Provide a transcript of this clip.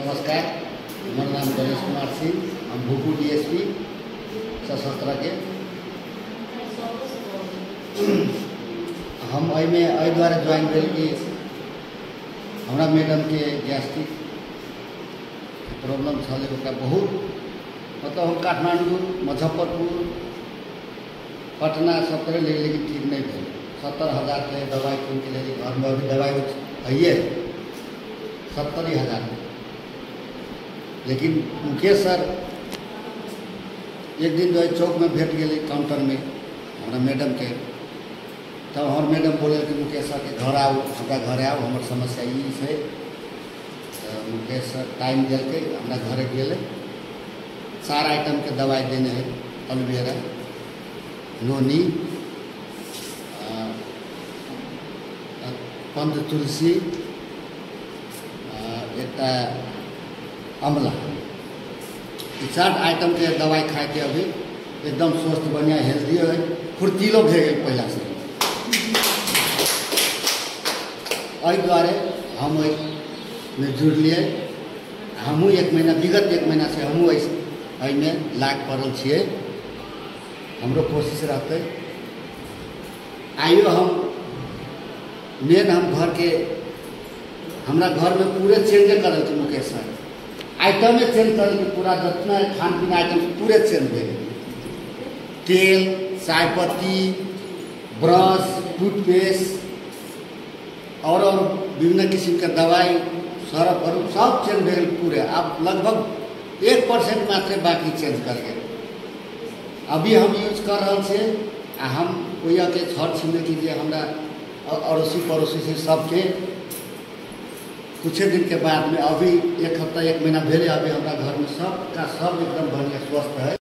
नमस्कार, हमारा नाम गणेश कुमार सिंह, हम भूपू डीएसपी सशस्त्र के। हम अई द्वारा ज्वाइन भेल कि हमारा मैडम के गैस्ट्रिक प्रॉब्लम छल बहुत, मतलब हम काठमांडू, मुजफ्फरपुर, पटना सब तरह ले, लेकिन ठीक नहीं भेल। 70,000 के दवाई कीन के लिए घर में अभी दवाई है 70,000 में। लेकिन मुकेश सर एक दिन जो है चौक में भेंट गए काउंटर में हमारा मैडम के, तब हमार मैडम बोले कि मुकेश सर के घर आओ, हमारा घर आओ, हमार समस्या ये है। तो मुकेश सर टाइम दिल के हमारा घर गए, सारा आइटम के दवाई देने हैं, एलोवेरा, नोनी, पंद तुलसी, एक अमला, ये 4 आइटम के दवाई खाए के अभी एकदम स्वस्थ बढ़िया हेल्दी है, फुर्तीलो भे गए पहला से। अई द्वारे हम में जुड़ लिए, हमू एक महीना विगत 1 महीना से हमू में लाग पड़ल छे। हमरो कोशिश रहते आइयो हम मेन हम घर के हमारा घर में पूरे चेंज करल थे मुकेश सर, आइटम चेंज करल के पूरा जितना खान पीना आइटम पूरे चेंज भे, तेल, चाय पत्ती, ब्रश, टूथपेस्ट और विभिन्न किस्म के दवाई, सरफ और सब चेंज भे पूरे। अब लगभग 1% मात्र बाकी चेंज कर गए। अभी हम यूज कर रहे थे, हम कोई के छर छिड़के के लिए हमारा अड़ोसी पड़ोसी से सबके कुछ दिन के बाद में अभी 1 हफ्ता 1 महीना भेले, अभी हमारा घर में सब का सब एकदम बढ़िया स्वस्थ है।